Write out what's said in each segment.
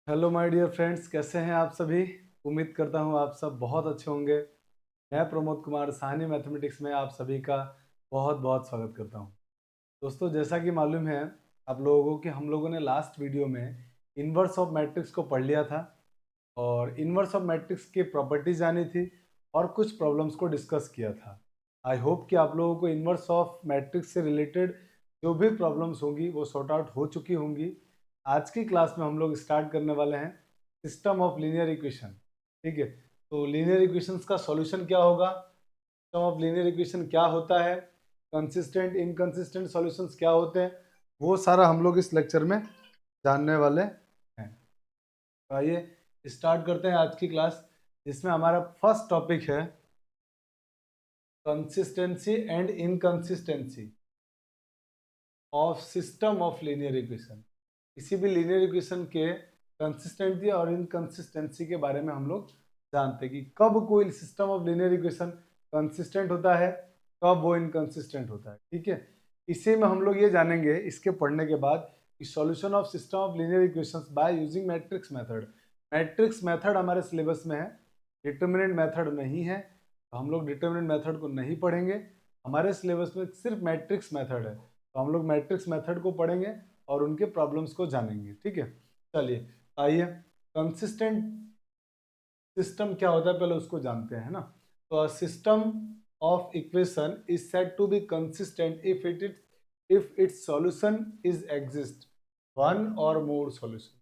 Hello my dear friends, कैसे हैं आप सभी। उम्मीद करता हूं आप सब बहुत अच्छे होंगे। मैं प्रमोद कुमार साहनी मैथमेटिक्स में आप सभी का बहुत बहुत स्वागत करता हूं। दोस्तों, जैसा कि मालूम है आप लोगों को कि हम लोगों ने लास्ट वीडियो में इन्वर्स ऑफ मैट्रिक्स को पढ़ लिया था और इन्वर्स ऑफ मैट्रिक्स की प्रॉपर्टीज जानी थी और कुछ प्रॉब्लम्स को डिस्कस किया था। आई होप कि आप लोगों को इन्वर्स ऑफ मैट्रिक्स से रिलेटेड जो भी प्रॉब्लम्स होंगी वो सॉर्ट आउट हो चुकी होंगी। आज की क्लास में हम लोग स्टार्ट करने वाले हैं सिस्टम ऑफ लीनियर इक्वेशन। ठीक है, तो लीनियर इक्वेशंस का सॉल्यूशन क्या होगा, सिस्टम ऑफ लीनियर इक्वेशन क्या होता है, कंसिस्टेंट इनकंसिस्टेंट सॉल्यूशंस क्या होते हैं, वो सारा हम लोग इस लेक्चर में जानने वाले हैं। तो आइए स्टार्ट करते हैं आज की क्लास, जिसमें हमारा फर्स्ट टॉपिक है consistency and inconsistency of system of linear equation. किसी भी लीनियर इक्वेशन के कंसिस्टेंसी और इनकंसिस्टेंसी के बारे में हम लोग जानते हैं कि कब कोई system of linear equation consistent होता है, कब वो इनकंसिस्टेंट होता है। ठीक है, इसी में हम लोग ये जानेंगे इसके पढ़ने के बाद कि solution of system of linear equations by using matrix method. Matrix method हमारे सिलेबस में है, डिटर्मिनेंट मेथड नहीं है, तो हम लोग डिटर्मिनेंट मेथड को नहीं पढ़ेंगे। हमारे सिलेबस में सिर्फ मैट्रिक्स मेथड है, तो हम लोग मैट्रिक्स मेथड को पढ़ेंगे और उनके प्रॉब्लम्स को जानेंगे। ठीक है, चलिए आइए कंसिस्टेंट सिस्टम क्या होता है पहले उसको जानते हैं ना। तो system of equation is said to be consistent if its solution is exist one or more solution.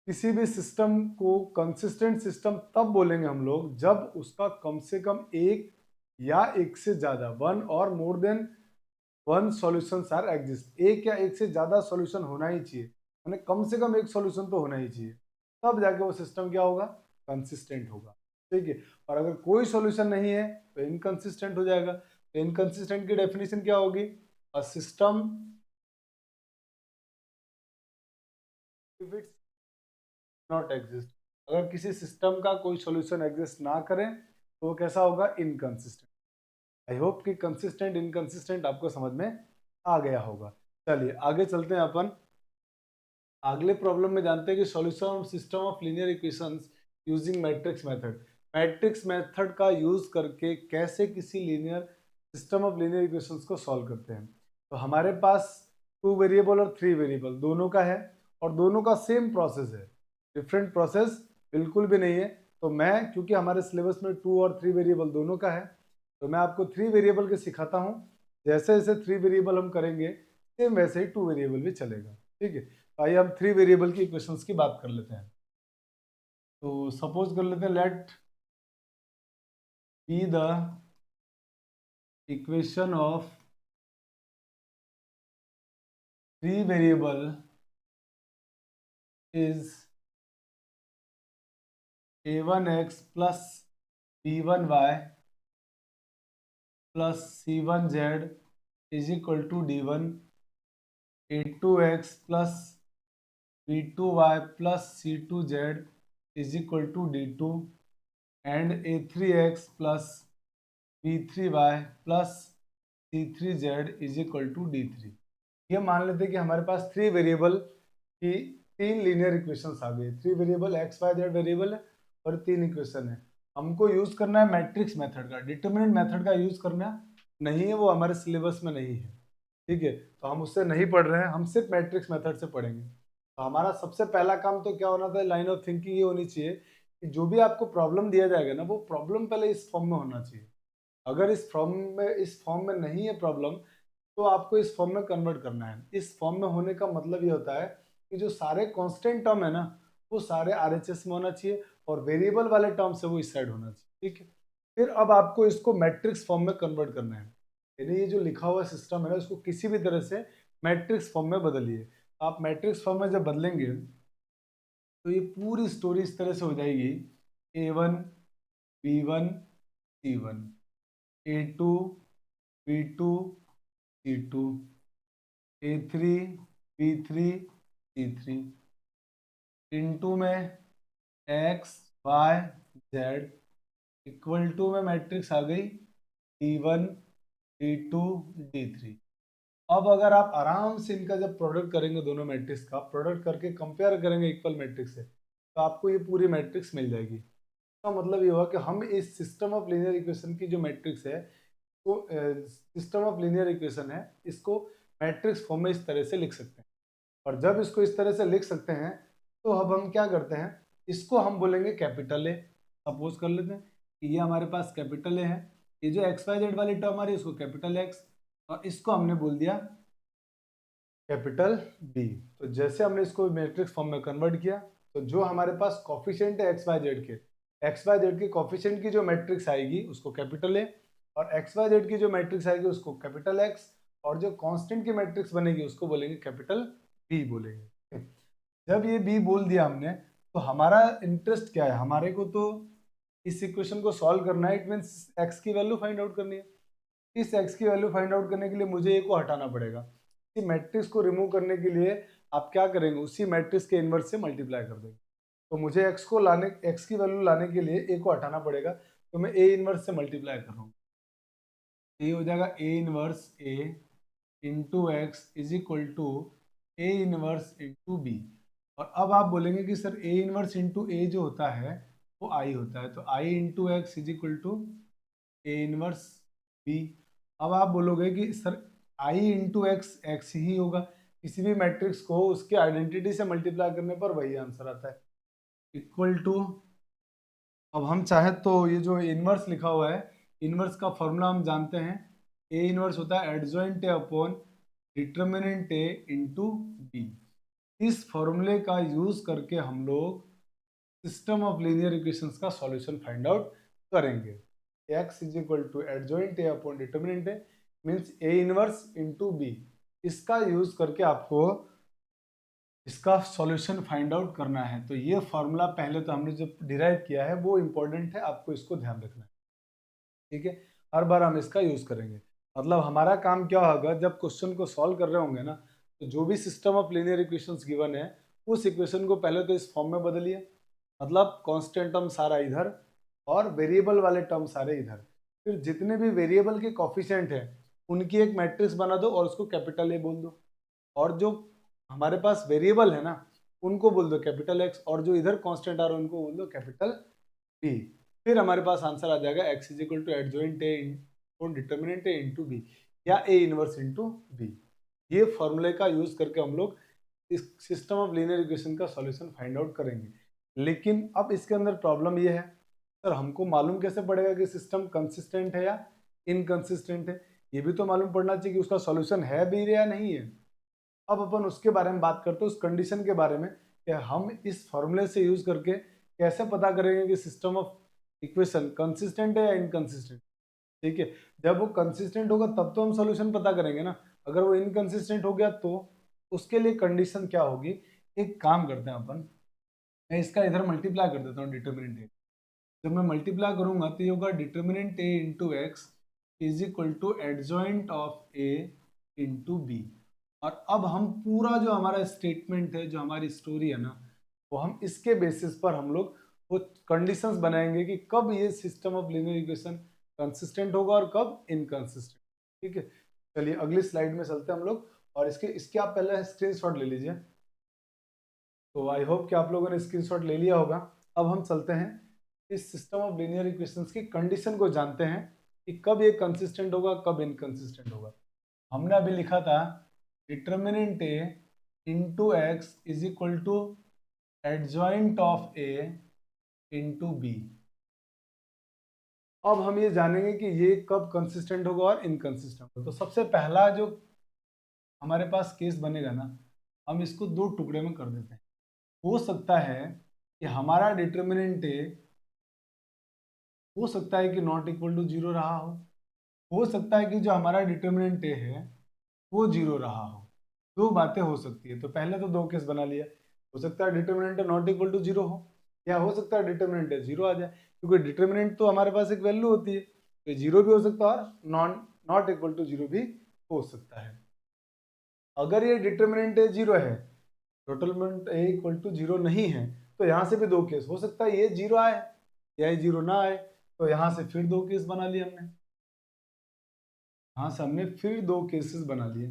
किसी भी सिस्टम को कंसिस्टेंट सिस्टम तब बोलेंगे हम लोग जब उसका कम से कम एक या एक से ज्यादा one or more than one solution are exist, एक या एक से ज्यादा सॉल्यूशन होना ही चाहिए, यानी कम से कम एक सॉल्यूशन तो होना ही चाहिए, तब जाके वो सिस्टम क्या होगा, कंसिस्टेंट होगा। ठीक है, और अगर कोई सॉल्यूशन नहीं है तो इनकंसिस्टेंट हो जाएगा। तो इनकंसिस्टेंट की डेफिनेशन क्या होगी, a system if it's not exist, अगर किसी सिस्टम का कोई सॉल्यूशन एग्जिस्ट ना करे तो वो कैसा होगा, इनकंसिस्टेंट। आई होप कि कंसिस्टेंट इनकंसिस्टेंट आपको समझ में आ गया होगा। चलिए आगे चलते हैं अपन अगले प्रॉब्लम में। जानते हैं कि solution of system of linear equations using matrix method. Matrix method का यूज करके कैसे किसी linear system of linear equations को सॉल्व करते हैं। तो हमारे पास 2 वेरिएबल और 3 वेरिएबल दोनों का है और दोनों का सेम प्रोसेस है, डिफरेंट प्रोसेस बिल्कुल भी नहीं है। तो मैं, क्योंकि हमारे सिलेबस में 2 और 3 वेरिएबल दोनों का है, तो मैं आपको 3 वेरिएबल के सिखाता हूँ। जैसे जैसे 3 वेरिएबल हम करेंगे सेम वैसे ही 2 वेरिएबल भी चलेगा। ठीक है, आइए हम 3 वेरिएबल की इक्वेशंस की बात कर लेते हैं। तो सपोज कर लेते हैं let be the equation of 3 variable is a1x plus b1y plus c1z is equal to d1, a2x plus b2y plus c2z is equal to d2 and a3x plus b3y plus c3z is equal to d3। ये मान लेते हैं कि हमारे पास 3 variable की 3 linear equations आ गई। 3 variable x y z variable है और 3 इक्वेशन है। हमको यूज करना है मैट्रिक्स मेथड का, डिटरमिनेंट मेथड का यूज करना नहीं है, वो हमारे सिलेबस में नहीं है। ठीक है, तो हम उससे नहीं पढ़ रहे हैं, हम सिर्फ मैट्रिक्स मेथड से पढ़ेंगे। तो हमारा सबसे पहला काम तो क्या होना था, लाइन ऑफ थिंकिंग ये होनी चाहिए कि जो भी आपको प्रॉब्लम दिया जाएगा ना, वो प्रॉब्लम पहले इस फॉर्म में होना चाहिए। अगर इस फॉर्म में नहीं है प्रॉब्लम, तो आपको इस फॉर्म में कन्वर्ट करना है। इस फॉर्म में होने का मतलब ये होता है कि जो सारे कांस्टेंट टर्म है ना, वो सारे आरएचएस में होना चाहिए और वेरिएबल वाले टर्म से वो इस साइड होना चाहिए। ठीक है, फिर अब आपको इसको मैट्रिक्स फॉर्म में कन्वर्ट करना है, यानी ये जो लिखा हुआ सिस्टम है ना, इसको किसी भी तरह से मैट्रिक्स फॉर्म में बदलिए। आप मैट्रिक्स फॉर्म में जब बदलेंगे तो ये पूरी स्टोरी इस तरह से हो जाएगी, a1 b1 c1, a2 b2 c2, a3 b3 c3, into में x y z equal to में मैट्रिक्स आ गई d1 d2 d3। अब अगर आप आराम से इनका जब प्रोडक्ट करेंगे, दोनों मैट्रिक्स का प्रोडक्ट करके कंपेयर करेंगे इक्वल मैट्रिक्स से, तो आपको ये पूरी मैट्रिक्स मिल जाएगी। इसका मतलब ये हुआ कि हम इस सिस्टम ऑफ लीनियर इक्वेशन की जो मैट्रिक्स है, तो सिस्टम ऑफ लीनियर इक्वेशन है, इसको मैट्रिक्स फॉर्म में इस तरह से लिख सकते हैं। और जब इसको इस तरह से लिख सकते हैं, तो अब हम क्या करते हैं, इसको हम बोलेंगे कैपिटल ए। सपोज कर लेते हैं कि ये हमारे पास कैपिटल ए है, ये जो एक्स वाई जेड वाली टर्म आ रही है इसको कैपिटल एक्स, और इसको हमने बोल दिया कैपिटल बी। तो जैसे हमने इसको मैट्रिक्स फॉर्म में कन्वर्ट किया, तो जो हमारे पास कॉफिशिएंट है एक्स वाई जेड के कॉफिशिएंट की जो मैट्रिक्स आएगी उसको कैपिटल ए, और एक्स वाई जेड की जो मैट्रिक्स आएगी उसको कैपिटल एक्स, और जो कांस्टेंट की मैट्रिक्स बनेगी उसको बोलेंगे कैपिटल बी बोलेंगे। जब ये बी बोल दिया हमने, तो हमारा इंटरेस्ट क्या है, हमारे को तो इस इक्वेशन को सॉल्व करना है। इट मीन्स एक्स की वैल्यू फाइंड आउट करनी है। इस एक्स की वैल्यू फाइंड आउट करने के लिए मुझे ए को हटाना पड़ेगा। इसी मैट्रिक्स को रिमूव करने के लिए आप क्या करेंगे, उसी मैट्रिक्स के इनवर्स से मल्टीप्लाई कर देंगे। तो मुझे एक्स की वैल्यू लाने के लिए ए को हटाना पड़ेगा, तो मैं ए इनवर्स से मल्टीप्लाई कर रहा हूँ। ये हो जाएगा A inverse A into x is equal to A inverse into B. और अब आप बोलेंगे कि sir A inverse into A जो होता है वो आई होता है, तो I into x is equal to A inverse B. अब आप बोलोगे कि sir I into X X ही होगा, किसी भी मैट्रिक्स को उसके आइडेंटिटी से मल्टीप्लाई करने पर वही आंसर आता है, इक्वल टू। अब हम चाहे तो ये जो इनवर्स लिखा हुआ है, इनवर्स का फॉर्मूला हम जानते हैं, ए इनवर्स होता है adjoint A upon determinant A into B. इस फॉर्मूले का यूज करके हम लोग सिस्टम ऑफ लीनियर इक्वेशंस का सॉल्यूशन फाइंड आउट करेंगे। x is equal to adjoint A upon determinant A means A inverse into B. इसका यूज करके आपको इसका सॉल्यूशन फाइंड आउट करना है। तो ये फॉर्मूला पहले तो हमने जब डिराइव किया है वो इंपॉर्टेंट है, आपको इसको ध्यान रखना है, ठीक है। हर बार हम इसका यूज करेंगे। मतलब हमारा काम क्या होगा, जब क्वेश्चन को सॉल्व कर रहे होंगे ना, तो जो भी system of linear equations given है उस इक्वेशन को पहले तो इस फॉर्म में बदलिए। मतलब कांस्टेंट टर्म सारा इधर और वेरिएबल वाले टर्म सारे इधर, फिर जितने भी वेरिएबल के कॉफिशिएंट हैं उनकी एक मैट्रिक्स बना दो और उसको कैपिटल ए बोल दो, और जो हमारे पास वेरिएबल है ना उनको बोल दो कैपिटल एक्स, और जो इधर कांस्टेंट आ रहा है उनको बोल दो कैपिटल बी। फिर हमारे पास आंसर आ जाएगा x is equal to adjoint A और डिटर्मिनेंट ए इंटू बी, या ए इनवर्स इंटू बी। ये फॉर्मूले का यूज करके हम लोग इस सिस्टम ऑफ लीनियर इक्वेशन का सॉल्यूशन फाइंड आउट करेंगे। लेकिन अब इसके अंदर प्रॉब्लम ये है, सर हमको मालूम कैसे पड़ेगा कि सिस्टम कंसिस्टेंट है या इनकंसिस्टेंट है? ये भी तो मालूम पड़ना चाहिए कि उसका सॉल्यूशन है भी या नहीं है। अब अपन उसके बारे में बात करते हैं, उस कंडीशन के बारे में कि हम इस फॉर्मूले से यूज करके कैसे पता करेंगे कि सिस्टम ऑफ इक्वेशन कंसिस्टेंट है या इनकंसिस्टेंट। ठीक है, जब वो कंसिस्टेंट होगा तब तो हम सॉल्यूशन पता करेंगे ना। अगर वो इनकंसिस्टेंट हो गया तो उसके लिए कंडीशन क्या होगी, एक काम करते हैं अपन, मैं इसका इधर मल्टीप्लाई कर देता हूँ डिटर्मिनेंट ए। जब मैं मल्टीप्लाई करूंगा तो ये होगा determinant A into x is equal to adjoint of A into B. और अब हम पूरा जो हमारा स्टेटमेंट है, जो हमारी स्टोरी है ना, वो हम इसके बेसिस पर हम लोग वो कंडीशंस बनाएंगे कि कब ये system of linear equation consistent होगा और कब इनकंसिस्टेंट। ठीक है, चलिए अगली स्लाइड में चलते हैं हम लोग, और इसके इसके आप पहले स्क्रीनशॉट ले लीजिए। तो आई होप कि आप लोगों ने स्क्रीनशॉट ले लिया होगा। अब हम चलते हैं इस सिस्टम ऑफ लीनियर इक्वेशंस की कंडीशन को जानते हैं कि कब ये कंसिस्टेंट होगा कब इनकंसिस्टेंट होगा। हमने अभी लिखा था determinant A into x is equal to adjoint of A into B. अब हम ये जानेंगे कि ये कब कंसिस्टेंट होगा और इनकंसिस्टेंट होगा। तो सबसे पहला जो हमारे पास केस बनेगा ना, हम इसको दो टुकड़े में कर देते हैं। हो सकता है कि हमारा डिटर्मिनेंट ए हो सकता है कि नॉट इक्वल टू जीरो रहा हो सकता है कि जो हमारा डिटर्मिनेंट ए है वो जीरो रहा हो। दो बातें हो सकती है। तो पहले तो दो केस बना लिया, हो सकता है determinant not equal to zero हो, या हो सकता है डिटर्मिनेंट जीरो आ जाए, क्योंकि डिटर्मिनेंट तो हमारे पास एक वैल्यू होती है, तो जीरो भी हो सकता है और नॉट इक्वल टू जीरो भी हो सकता है। अगर ये डिटर्मिनेंट जीरो है, determinant A equal to zero नहीं है, तो यहाँ से भी दो केस हो सकता है, ये जीरो आए या ये जीरो ना आए। तो यहाँ से फिर दो केस बना लिए हमने, यहाँ से हमने फिर दो केसेस बना लिए।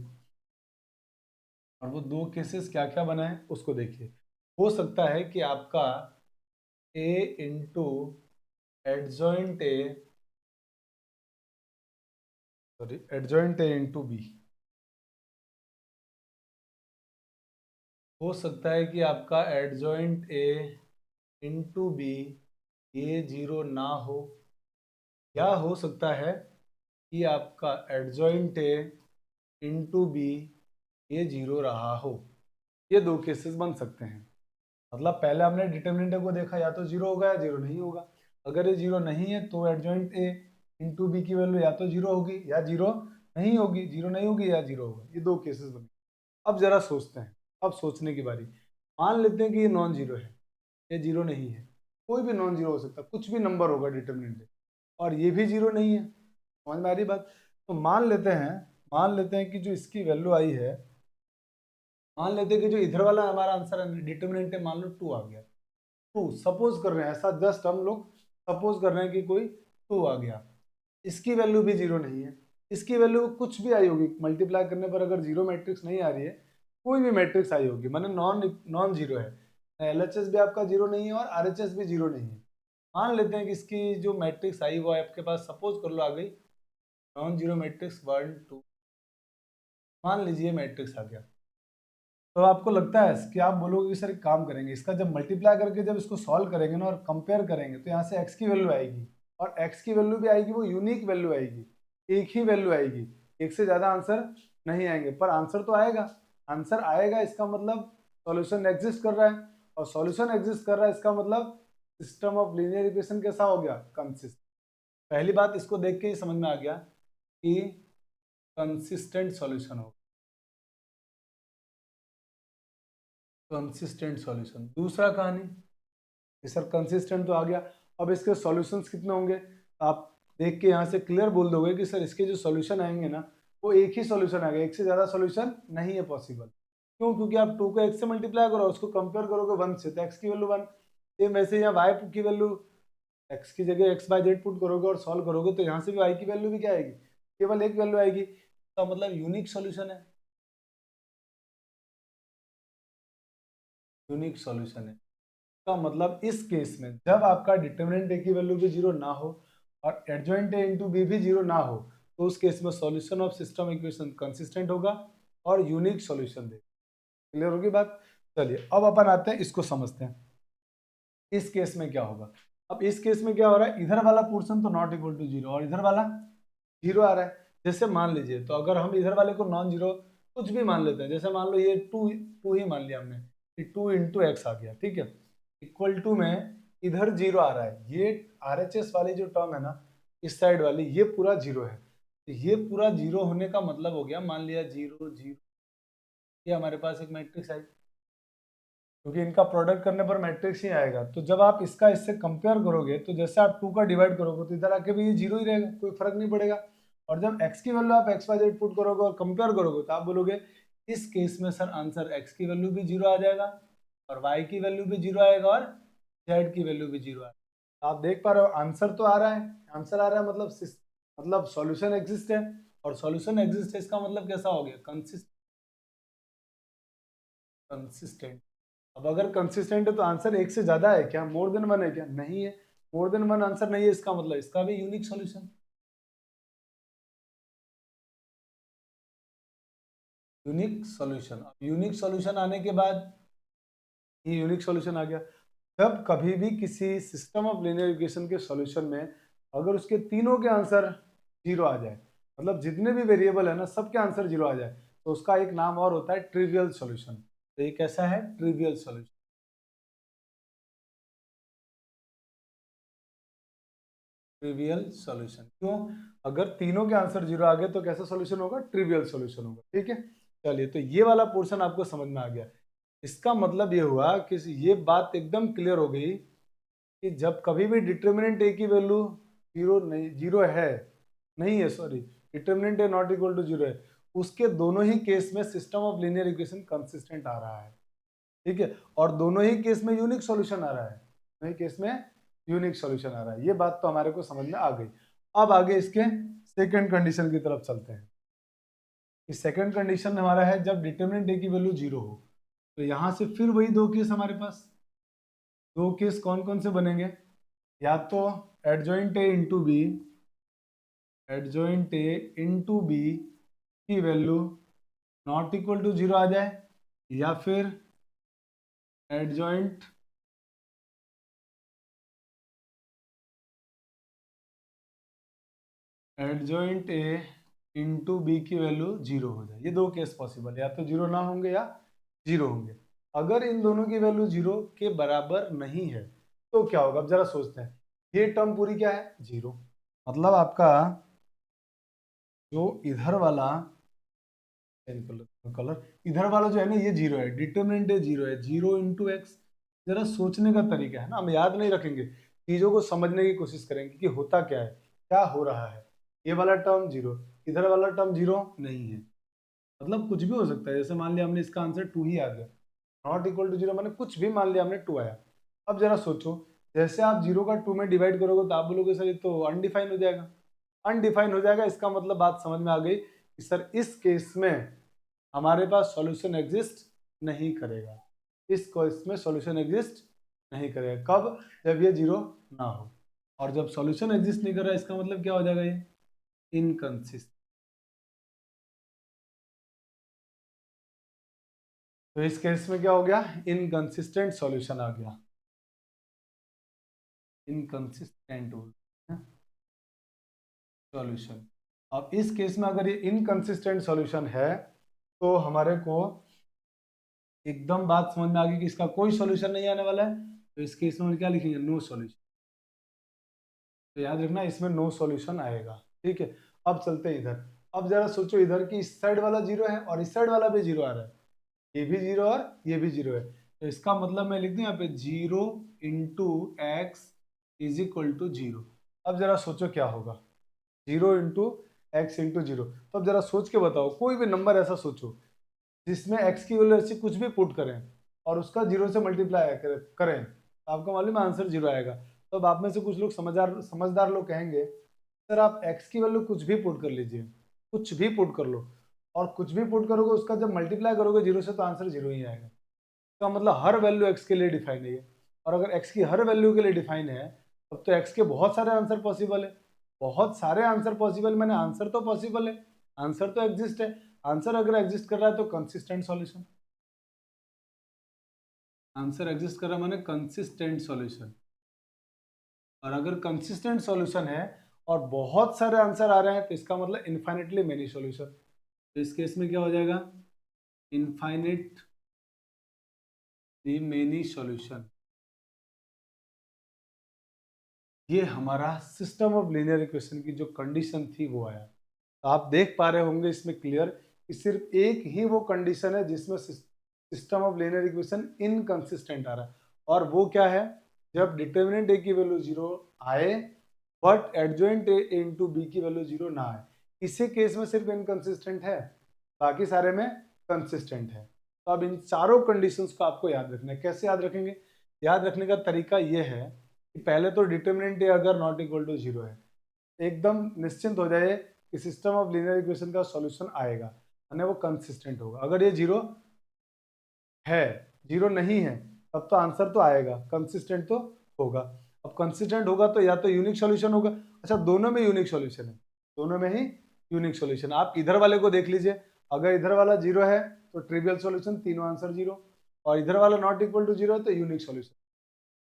और वो दो केसेस क्या क्या बनाए उसको देखिए। हो सकता है कि आपका a into adjoint A, sorry adjoint A into B, हो सकता है कि आपका एडजॉइंट ए इंटू बी ये जीरो ना हो, या हो सकता है कि आपका एडजॉइंट ए इंटू बी ये जीरो रहा हो। ये दो केसेस बन सकते हैं। मतलब पहले हमने डिटर्मिनेंट को देखा, या तो जीरो होगा या जीरो नहीं होगा। अगर ये जीरो नहीं है तो एडजॉइंट ए इंटू बी की वैल्यू या तो जीरो होगी या जीरो नहीं होगी, जीरो नहीं होगी या जीरो होगा। ये दो केसेस बने। अब जरा सोचते हैं, अब सोचने की बारी। मान लेते हैं कि ये नॉन जीरो है, ये जीरो नहीं है, कोई भी नॉन जीरो हो सकता है, कुछ भी नंबर होगा डिटर्मिनेंट, और ये भी जीरो नहीं है। समझ में आ रही बात? तो मान लेते हैं कि जो इसकी वैल्यू आई है, मान लेते हैं कि जो इधर वाला हमारा आंसर है डिटर्मिनेंट है, मान लो 2 आ गया। 2 सपोज कर रहे हैं, ऐसा जस्ट हम लोग सपोज कर रहे हैं कि कोई 2 आ गया। इसकी वैल्यू भी जीरो नहीं है, इसकी वैल्यू कुछ भी आई होगी, मल्टीप्लाई करने पर अगर जीरो मैट्रिक्स नहीं आ रही है, कोई भी मैट्रिक्स आई होगी, माने नॉन नॉन जीरो है, एलएचएस भी आपका जीरो नहीं है और आरएचएस भी जीरो नहीं है। मान लेते हैं कि इसकी जो मैट्रिक्स आई वो आपके पास सपोज कर लो आ गई नॉन जीरो मैट्रिक्स 1 2, मान लीजिए मैट्रिक्स आ गया। तो आपको लगता है कि आप बोलोगे कि सर एक काम करेंगे, इसका जब मल्टीप्लाई करके जब इसको सॉल्व करेंगे ना और कंपेयर करेंगे तो यहाँ से एक्स की वैल्यू आएगी, और एक्स की वैल्यू भी आएगी, वो यूनिक वैल्यू आएगी, एक ही वैल्यू आएगी, एक से ज़्यादा आंसर नहीं आएंगे, पर आंसर तो आएगा। आंसर आएगा इसका मतलब सॉल्यूशन एग्जिस्ट कर रहा है, और सॉल्यूशन एग्जिस्ट कर रहा है इसका मतलब सिस्टम ऑफ लीनियर इक्वेशन कैसा हो गया, कंसिस्टेंट। पहली बात इसको देख के ही समझ में आ गया कि कंसिस्टेंट सॉल्यूशन हो, कंसिस्टेंट सॉल्यूशन। दूसरा कहानी कि सर कंसिस्टेंट तो आ गया, अब इसके सॉल्यूशंस कितने होंगे, आप देख के यहाँ से क्लियर बोल दोगे कि सर इसके जो सॉल्यूशन आएंगे ना वो एक ही सॉल्यूशन आएगा, एक से ज़्यादा सॉल्यूशन नहीं है पॉसिबल। क्यों? क्योंकि आप 2 को x से मल्टीप्लाई करो, उसको कंपेयर करोगे 1 से, तो x की वैल्यू 1। सेम वैसे यहाँ y की वैल्यू, x की जगह x/z पुट करोगे और सॉल्व करोगे तो यहाँ से भी y की वैल्यू भी क्या आएगी, केवल एक वैल्यू आएगी। तो मतलब यूनिक सॉल्यूशन है, यूनिक सॉल्यूशन है। का मतलब इस केस में जब आपका डिटर्मिनेंट ए की वैल्यू भी जीरो ना हो और एडजॉइंट ए इंटू बी भी जीरो ना हो, तो उस केस में solution of system equation consistent होगा और यूनिक सॉल्यूशन देगा। क्लियर होगी बात? चलिए अब अपन आते हैं, इसको समझते हैं इस केस में क्या होगा। अब इस केस में क्या हो रहा है, इधर वाला पोर्शन तो नॉट इक्वल टू जीरो और इधर वाला जीरो आ रहा है। जैसे मान लीजिए, तो अगर हम इधर वाले को नॉन जीरो कुछ भी मान लेते हैं, जैसे मान लो ये टू ही मान लिया हमने कि 2 इंटू एक्स आ गया, ठीक है, इक्वल टू में इधर जीरो आ रहा है, ये आरएचएस वाली जो टर्म है ना इस साइड वाली, ये पूरा जीरो है। तो ये पूरा जीरो होने का मतलब हो गया, मान लिया जीरो जीरो, ये हमारे पास एक मैट्रिक्स आई, क्योंकि इनका प्रोडक्ट करने पर मैट्रिक्स ही आएगा। तो जब आप इसका इससे कंपेयर करोगे तो जैसे आप 2 का डिवाइड करोगे तो इधर आके भी ये जीरो ही रहेगा, कोई फर्क नहीं पड़ेगा। और जब x की वैल्यू आप x/z पुट करोगे और कंपेयर करोगे तो आप बोलोगे इस केस में सर आंसर x की वैल्यू भी जीरो आ जाएगा और y की वैल्यू भी जीरो आएगा और z की वैल्यू भी जीरो आएगा। तो आप देख पा रहे हो आंसर तो आ रहा है, आंसर आ रहा है मतलब सॉल्यूशन एग्जिस्ट है, और सॉल्यूशन एग्जिस्ट है इसका मतलब कैसा हो गया, कंसिस्टेंट। अब अगर कंसिस्टेंट है तो आंसर एक से ज्यादा है क्या, मोर देन वन है क्या, नहीं है, मोर देन वन आंसर नहीं है, इसका मतलब इसका भी unique solution, unique solution. Unique solution आने के बाद ये यूनिक सॉल्यूशन आ गया। जब कभी भी किसी सिस्टम ऑफ लीनियर इक्वेशन के सॉल्यूशन में अगर उसके तीनों के आंसर जीरो आ जाए, मतलब जितने भी वेरिएबल है ना सबके आंसर जीरो आ जाए, तो उसका एक नाम और होता है ट्रिवियल सॉल्यूशन। तो ये कैसा है, ट्रिवियल सॉल्यूशन, ट्रिवियल सॉल्यूशन। क्यों? अगर तीनों के आंसर जीरो आ गए तो कैसा सॉल्यूशन होगा, ट्रिवियल सॉल्यूशन होगा। ठीक है, चलिए तो ये वाला पोर्शन आपको समझ में आ गया। इसका मतलब ये हुआ कि ये बात एकदम क्लियर हो गई कि जब कभी भी डिटर्मिनेंट ए की वैल्यू जीरो नहीं, जीरो है नहीं है, sorry, determinant A not equal to zero है, उसके दोनों ही केस में system of linear equation consistent आ रहा है। ठीक है, और दोनों ही केस में यूनिक सॉल्यूशन आ रहा है, दोनों ही केस में यूनिक सॉल्यूशन आ रहा है। ये बात तो हमारे को समझ में आ गई। अब आगे इसके सेकंड कंडीशन की तरफ चलते हैं कि सेकंड कंडीशन हमारा है जब डिटर्मिनेंट ए की वैल्यू 0 हो। तो यहाँ से फिर वही दो केस हमारे पास, दो केस कौन कौन से बनेंगे, या तो adjoint A into B, adjoint A into B की वैल्यू नॉट इक्वल टू 0 आ जाए, या फिर adjoint adjoint A into B की वैल्यू 0 हो जाए। ये दो केस पॉसिबल है, या तो 0 ना होंगे या 0 होंगे। अगर इन दोनों की वैल्यू 0 के बराबर नहीं है तो क्या होगा, अब जरा सोचते हैं। ये टर्म पूरी क्या है, 0, मतलब आपका जो इधर वाला कलर इधर वाला जो है ना ये 0 है, डिटर्मिनेंट 0 है, 0 इंटू एक्स। जरा सोचने का तरीका है ना, हम याद नहीं रखेंगे, चीजों को समझने की कोशिश करेंगे कि होता क्या है, क्या हो रहा है। ये वाला टर्म 0, इधर वाला टर्म 0 नहीं है, मतलब कुछ भी हो सकता है। जैसे मान लिया हमने इसका आंसर 2 ही आ गया, नॉट इक्वल टू 0 मैंने कुछ भी मान लिया, हमने 2 आया। अब जरा सोचो, जैसे आप 0 का 2 में डिवाइड करोगे तो आप बोलोगे सर ये तो अनडिफाइन हो जाएगा। अनडिफाइन हो जाएगा, इसका मतलब बात समझ में आ गई कि सर इस केस में हमारे पास सॉल्यूशन एग्जिस्ट नहीं करेगा, इस केस में सॉल्यूशन एग्जिस्ट नहीं करेगा। कब, जब ये 0 ना हो। और जब सॉल्यूशन एग्जिस्ट नहीं कर रहा है इसका मतलब क्या हो जाएगा, ये इनकंसिस्टेंट। तो इस केस में क्या हो गया, इनकंसिस्टेंट सॉल्यूशन आ गया, इनकंसिस्टेंट सॉल्यूशन। अब इस केस में अगर ये इनकंसिस्टेंट सॉल्यूशन है तो हमारे को एकदम बात समझ में आ गई कि इसका कोई सॉल्यूशन नहीं आने वाला है। तो इस केस में हम क्या लिखेंगे, नो सॉल्यूशन। तो याद रखना इसमें नो सॉल्यूशन आएगा, ठीक है। अब चलते हैं इधर। अब जरा सोचो, इधर की इस साइड वाला 0 है और इस साइड वाला भी 0 आ रहा है, ये भी 0 और ये भी 0 है। तो इसका मतलब मैं लिख दूं यहाँ पे 0 into x is equal to 0। अब जरा सोचो क्या होगा, 0 इंटू एक्स इंटू 0। तो अब जरा सोच के बताओ, कोई भी नंबर ऐसा सोचो जिसमें एक्स की वैल्यू ऐसी कुछ भी पुट करें और उसका 0 से मल्टीप्लाई करें, तो आपको मालूम है आंसर 0 आएगा। तो अब आप में से कुछ लोग समझदार लोग कहेंगे सर आप एक्स की वैल्यू कुछ भी पुट कर लीजिए, कुछ भी पुट कर लो, और कुछ भी पुट करोगे उसका जब मल्टीप्लाई करोगे 0 से तो आंसर 0 ही आएगा। तो मतलब हर वैल्यू एक्स के लिए डिफाइन है ये। और अगर एक्स की हर वैल्यू के लिए डिफाइन है तब तो एक्स के बहुत सारे आंसर पॉसिबल है, बहुत सारे आंसर पॉसिबल, मैंने आंसर तो पॉसिबल है, आंसर तो एग्जिस्ट है। आंसर अगर एग्जिस्ट कर रहा है तो कंसिस्टेंट सॉल्यूशन, आंसर एग्जिस्ट कर रहा है माने कंसिस्टेंट सॉल्यूशन। और अगर कंसिस्टेंट सॉल्यूशन है और बहुत सारे आंसर आ रहे हैं तो इसका मतलब इनफाइनेटली मेनी सॉल्यूशन। तो इस केस में क्या हो जाएगा, इनफाइनेट मेनी सॉल्यूशन। ये हमारा सिस्टम ऑफ लीनियर इक्वेशन की जो कंडीशन थी वो आया। तो आप देख पा रहे होंगे इसमें क्लियर कि सिर्फ एक ही वो कंडीशन है जिसमें system of linear equation inconsistent आ रहा है, और वो क्या है, जब डिटर्मिनेंट ए की वैल्यू 0 आए but adjoint A into B की वैल्यू 0 ना आए। इसी केस में सिर्फ इनकंसिस्टेंट है, बाकी सारे में कंसिस्टेंट है। तो अब इन चारों कंडीशंस को आपको याद रखना है। कैसे याद रखेंगे, याद रखने का तरीका ये है कि पहले तो डिटर्मिनेंट ए अगर नॉट इक्वल टू 0 है, एकदम निश्चिंत हो जाए कि सिस्टम ऑफ लीनियर इक्वेशन का सॉल्यूशन आएगा, यानी वो कंसिस्टेंट होगा। अगर ये 0 है, 0 नहीं है, तब तो आंसर तो आएगा, कंसिस्टेंट तो होगा। अब कंसिस्टेंट होगा तो या तो यूनिक सॉल्यूशन होगा। अच्छा, दोनों में यूनिक सॉल्यूशन है, दोनों में ही यूनिक सॉल्यूशन। आप इधर वाले को देख लीजिए, अगर इधर वाला 0 है तो ट्रिवियल सॉल्यूशन, तीनों आंसर 0, और इधर वाला नॉट इक्वल टू 0 है तो यूनिक सॉल्यूशन।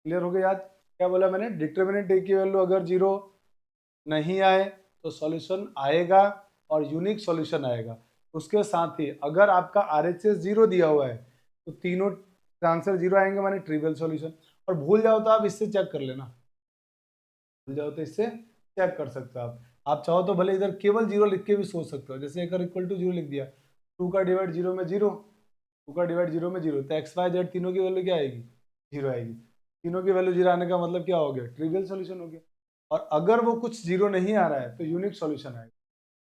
क्लियर हो गया? याद क्या बोला मैंने, डिटर्मिनेंट ए की वैल्यू अगर 0 नहीं आए तो सॉल्यूशन आएगा और यूनिक सॉल्यूशन आएगा। उसके साथ ही अगर आपका RHS 0 दिया हुआ है तो तीनों आंसर 0 आएंगे, माने ट्रिवियल सॉल्यूशन। और भूल जाओ तो आप इससे चेक कर लेना, भूल जाओ तो इससे चेक कर सकते हो आप चाहो तो भले इधर केवल 0 लिख के भी सोच सकते हो। जैसे अगर इक्वल टू 0 लिख दिया, 2 का डिवाइड 0 में 0, 2 का डिवाइड 0 में 0, तो एक्स वाई जेड तीनों की वैल्यू क्या आएगी, 0 आएगी। तीनों की वैल्यू 0 आने का मतलब क्या हो गया, ट्रिवियल सॉल्यूशन हो गया। और अगर वो कुछ 0 नहीं आ रहा है तो यूनिक सॉल्यूशन आएगा,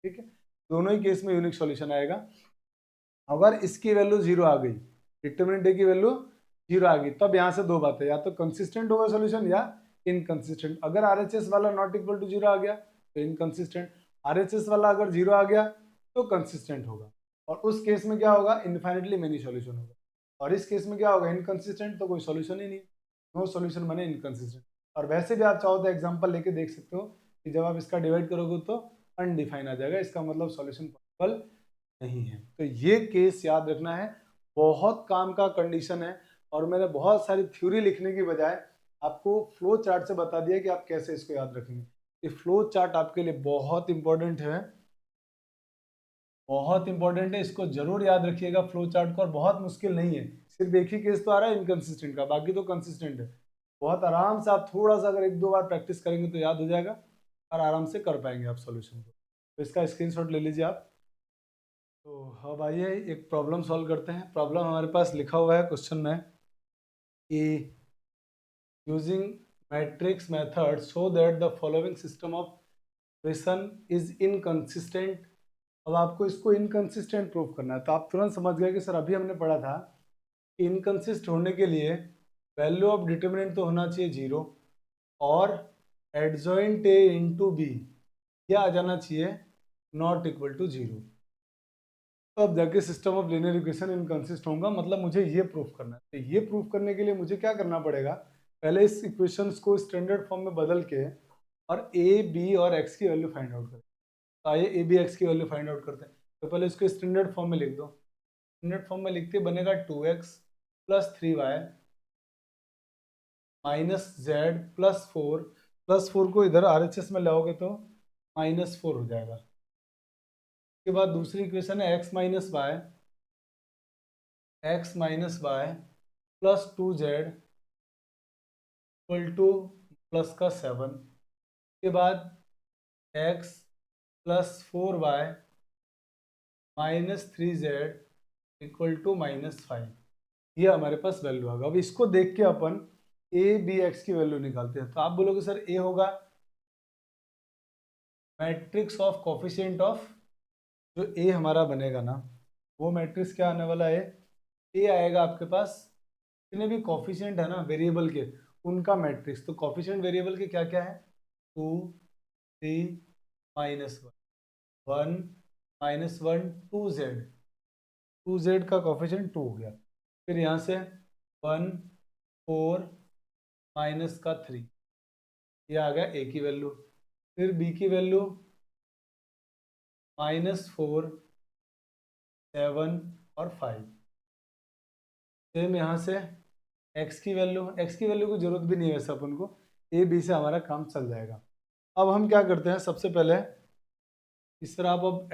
ठीक है। दोनों ही केस में यूनिक सॉल्यूशन आएगा। अगर इसकी वैल्यू 0 आ गई, डिटर्मिनेंट ए की वैल्यू 0 आ गई, तब यहाँ से दो बातें, या तो कंसिस्टेंट होगा सॉल्यूशन या इनकंसिस्टेंट। अगर RHS वाला नॉट इक्वल टू 0 आ गया तो इनकंसिस्टेंट, RHS वाला अगर 0 आ गया तो कंसिस्टेंट होगा। और उस केस में क्या होगा, इनफाइनेटली मेनी सॉल्यूशन होगा। और इस केस में क्या होगा, इनकंसिस्टेंट, तो कोई सॉल्यूशन ही नहीं, नो सॉल्यूशन बने इनकंसिस्टेंट। और वैसे भी आप चाहो तो एग्जांपल लेके देख सकते हो कि जब आप इसका डिवाइड करोगे तो अनडिफाइन आ जाएगा, इसका मतलब सॉल्यूशन पॉसिबल नहीं है। तो ये केस याद रखना है, बहुत काम का कंडीशन है। और मैंने बहुत सारी थ्योरी लिखने की बजाय आपको फ्लो चार्ट से बता दिया कि आप कैसे इसको याद रखेंगे। ये फ्लो चार्ट आपके लिए बहुत इंपॉर्टेंट है, बहुत इंपॉर्टेंट है, इसको जरूर याद रखिएगा फ्लो चार्ट को। और बहुत मुश्किल नहीं है, सिर्फ एक ही केस तो आ रहा है इनकंसिस्टेंट का, बाकी तो कंसिस्टेंट है। बहुत आराम से आप थोड़ा सा अगर एक दो बार प्रैक्टिस करेंगे तो याद हो जाएगा और आराम से कर पाएंगे आप सॉल्यूशन को। तो इसका स्क्रीनशॉट ले लीजिए आप। तो अब आइए एक प्रॉब्लम सॉल्व करते हैं। प्रॉब्लम हमारे पास लिखा हुआ है क्वेश्चन में कि using matrix method so that the following system of equation is inconsistent. अब आपको इसको इनकंसिस्टेंट प्रूफ करना है। तो आप तुरंत समझ गए कि सर अभी हमने पढ़ा था कि इनकंसिस्ट होने के लिए वैल्यू ऑफ डिटर्मिनेंट तो होना चाहिए 0 और एडजॉइंट ए इंटू बी यह आ जाना चाहिए नॉट इक्वल टू 0। तो अब जाके सिस्टम ऑफ लीनियर इक्वेशन इनकंसिस्ट होगा, मतलब मुझे ये प्रूफ करना है। तो ये प्रूफ करने के लिए मुझे क्या करना पड़ेगा, पहले इस इक्वेशंस को स्टैंडर्ड फॉर्म में बदल के और ए बी और एक्स की वैल्यू फाइंड आउट करें। तो आइए ए बी एक्स की वैल्यू फाइंड आउट करते हैं। तो पहले इसको स्टैंडर्ड फॉर्म में लिख दो। स्टैंडर्ड फॉर्म में लिखते बनेगा 2x plus 3y minus Z plus four को इधर RHS में लाओगे तो -4 हो जाएगा। उसके बाद दूसरी इक्वेशन है x minus y plus 2z equal to plus का 7। के बाद x plus 4y -3z equal to -5। ये हमारे पास वैल्यू आएगा। अब इसको देख के अपन ए बी एक्स की वैल्यू निकालते हैं। तो आप बोलोगे सर ए होगा मैट्रिक्स ऑफ कोफिशिएंट ऑफ, जो ए हमारा बनेगा ना वो मैट्रिक्स क्या आने वाला है, ए आएगा आपके पास जितने भी कोफिशिएंट है ना वेरिएबल के उनका मैट्रिक्स। तो कोफिशिएंट वेरिएबल के क्या क्या है, 2 3 -1 1 -1 2z का कोफिशिएंट 2 हो गया। फिर यहाँ से 1 4 माइनस का 3, ये आ गया ए की वैल्यू। फिर बी की वैल्यू -4 7 और 5। सेम यहाँ से एक्स की वैल्यू की जरूरत भी नहीं है वैसे अपन को, ए बी से हमारा काम चल जाएगा। अब हम क्या करते हैं, सबसे पहले इस तरह आप अब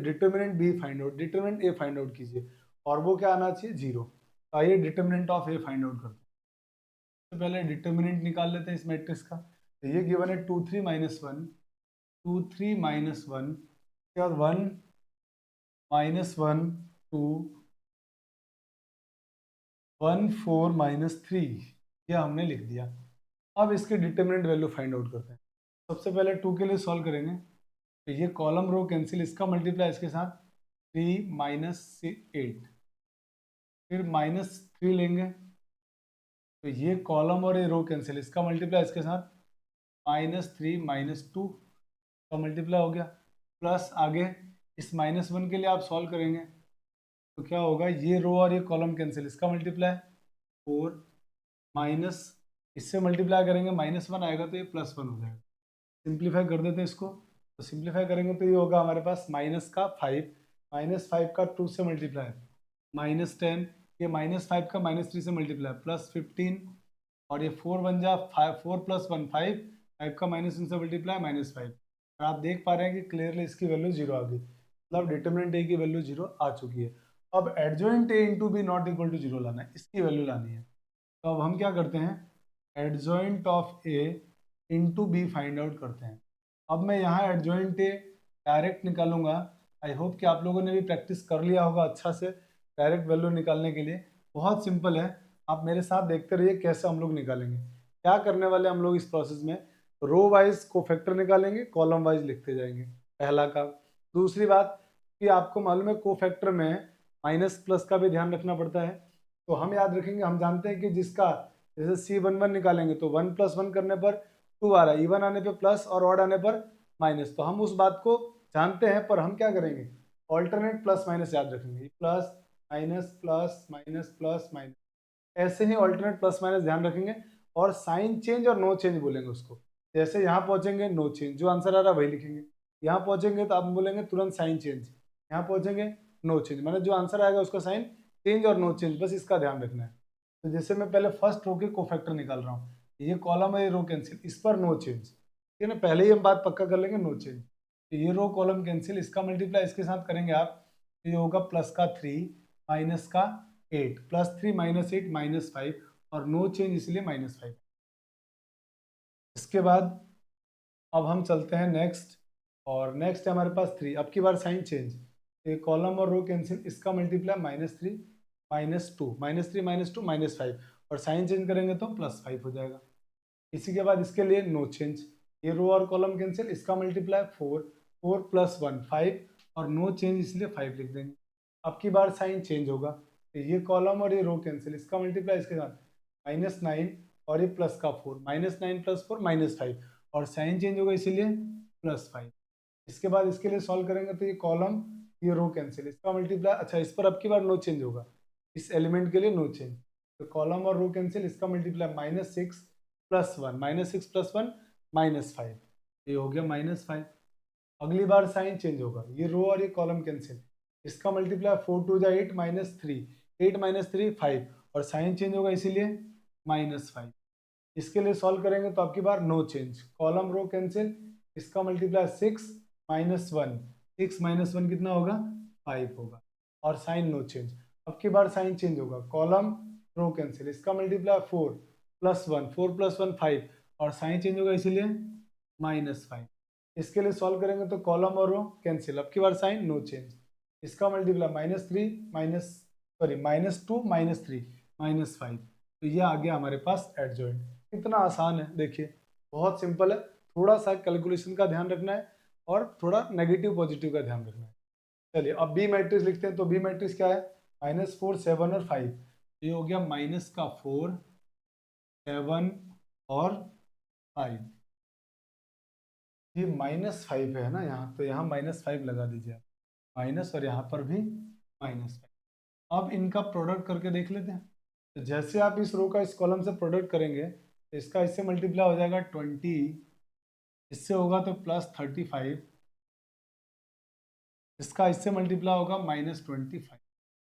determinant B find out, determinant A find out कीजिए और वो क्या आना चाहिए 0। आइए determinant of A find out करते हैं। सबसे पहले डिटर्मिनेंट निकाल लेते हैं इस मैट्रिक्स का। तो ये गिवन है 2 3 -1 2 3 -1 के बाद 1 -1 2 1 4 -3, ये हमने लिख दिया। अब इसके डिटर्मिनेंट वैल्यू फाइंड आउट करते हैं। सबसे पहले 2 के लिए सॉल्व करेंगे। तो ये कॉलम रो कैंसिल, इसका मल्टीप्लाई इसके साथ 3 -8, फिर -3 लेंगे तो ये कॉलम और ये रो कैंसिल, इसका मल्टीप्लाई इसके साथ -3 -2 का मल्टीप्लाई हो गया। प्लस आगे इस -1 के लिए आप सॉल्व करेंगे तो क्या होगा, ये रो और ये कॉलम कैंसिल, इसका मल्टीप्लाई 4 माइनस इससे मल्टीप्लाई करेंगे -1 आएगा तो ये +1 हो जाएगा। सिंप्लीफाई कर देते हैं इसको। तो सिंप्लीफाई करेंगे तो ये होगा हमारे पास माइनस का 5 -5 का 2 से मल्टीप्लाई -10, ये -5 का -3 से मल्टीप्लाई +15 और ये 4 बन जा 4 + 1 5, 5 का -1 से मल्टीप्लाई -5। और आप देख पा रहे हैं कि क्लियरली इसकी वैल्यू 0 आ गई, मतलब डिटर्मिनेंट ए की वैल्यू 0 आ चुकी है। अब adjoint A into B not equal to 0 लाना है, इसकी वैल्यू लानी है। तो अब हम क्या करते हैं, adjoint of A into B find out करते हैं। अब मैं यहाँ एडजॉइंट ए डायरेक्ट निकालूंगा। आई होप कि आप लोगों ने भी प्रैक्टिस कर लिया होगा अच्छा से डायरेक्ट वैल्यू निकालने के लिए। बहुत सिंपल है, आप मेरे साथ देखते रहिए कैसे हम लोग निकालेंगे। क्या करने वाले हम लोग इस प्रोसेस में, रो वाइज कोफैक्टर निकालेंगे, कॉलम वाइज लिखते जाएंगे, पहला काम। दूसरी बात कि आपको मालूम है कोफैक्टर में माइनस प्लस का भी ध्यान रखना पड़ता है। तो हम याद रखेंगे, हम जानते हैं कि जिसका जैसे C11 निकालेंगे तो 1 + 1 करने पर 2 आ रहा है, इवन आने पे प्लस और ऑड आने पर माइनस। तो हम उस बात को जानते हैं, पर हम क्या करेंगे, ऑल्टरनेट प्लस माइनस याद रखेंगे, plus minus plus minus plus minus, ऐसे ही ऑल्टरनेट प्लस माइनस ध्यान रखेंगे। और साइन चेंज और नो चेंज बोलेंगे उसको। जैसे यहाँ पहुंचेंगे नो चेंज, जो आंसर आ रहा है वही लिखेंगे। यहाँ पहुंचेंगे तो आप बोलेंगे तुरंत साइन चेंज, यहाँ पहुंचेंगे नो चेंज, मतलब जो आंसर आएगा उसका साइन चेंज और नो चेंज, बस इसका ध्यान रखना है। तो जैसे मैं पहले फर्स्ट रो के कोफैक्टर निकाल रहा हूँ, ये कॉलम है, ये रो कैंसिल, इस पर नो चेंज, ठीक है ना, पहले ही हम बात पक्का कर लेंगे नो चेंज। तो ये रो कॉलम कैंसिल, इसका मल्टीप्लाई इसके साथ करेंगे आप, तो ये होगा प्लस का 3 माइनस का 8, प्लस 3 माइनस 8 माइनस 5, और नो चेंज इसलिए -5। इसके बाद अब हम चलते हैं नेक्स्ट, और नेक्स्ट है हमारे पास 3, अब की बार साइन चेंज, ये कॉलम और रो कैंसिल, इसका मल्टीप्लाई -3 -2 -3 -2 -5, और साइन चेंज करेंगे तो +5 हो जाएगा। इसी के बाद इसके लिए नो चेंज, ये रो और कॉलम कैंसिल, इसका मल्टीप्लाई 4 4 + 1 5, और नो चेंज इसलिए 5 लिख देंगे। अब की बार साइन चेंज होगा, तो ये कॉलम और ये रो कैंसिल, इसका मल्टीप्लाई इसके साथ -9, और ये प्लस का 4, -9 + 4 -5, और साइन चेंज होगा इसीलिए +5। इसके बाद इसके लिए सॉल्व करेंगे तो ये कॉलम ये रो कैंसिल, इसका मल्टीप्लाई, अच्छा इस पर अब की बार नो चेंज होगा, इस एलिमेंट के लिए नो चेंज, तो कॉलम और रो कैंसिल, इसका मल्टीप्लाई -6 + 1 -6 + 1 -5, ये हो गया -5। अगली बार साइन चेंज होगा, ये रो और ये कॉलम कैंसिल, इसका मल्टीप्लाई 4 × 2 = 8 -3 8 -3 5, और साइन चेंज होगा इसीलिए -5। इसके लिए सॉल्व करेंगे तो आपकी बार no change, column row cancel, इसका मल्टीप्लाई 6 -1 6 -1 कितना होगा 5 होगा, और साइन नो चेंज। अब की बार साइन चेंज होगा, कॉलम रो कैंसिल, इसका मल्टीप्लाई 4 + 1 4 + 1 5, और साइन चेंज होगा इसीलिए -5। इसके लिए सॉल्व करेंगे तो कॉलम और रो कैंसिल, अब की बार साइन नो चेंज, इसका मल्टीप्लाई -2 -3 -5, तो ये आ गया हमारे पास एडजॉइंट। कितना आसान है देखिए, बहुत सिंपल है, थोड़ा सा कैलकुलेशन का ध्यान रखना है और थोड़ा नेगेटिव पॉजिटिव का ध्यान रखना है। चलिए अब बी मैट्रिक्स लिखते हैं, तो बी मैट्रिक्स क्या है, -4 7 और 5, ये हो गया -4 7 और 5, ये -5 है ना यहाँ, तो यहाँ -5 लगा दीजिए, माइनस, और यहाँ पर भी -5। अब इनका प्रोडक्ट करके देख लेते हैं। तो जैसे आप इस रो का इस कॉलम से प्रोडक्ट करेंगे, तो इसका इससे मल्टीप्लाई हो जाएगा 20, इससे होगा तो +35, इसका इससे मल्टीप्लाई होगा -25।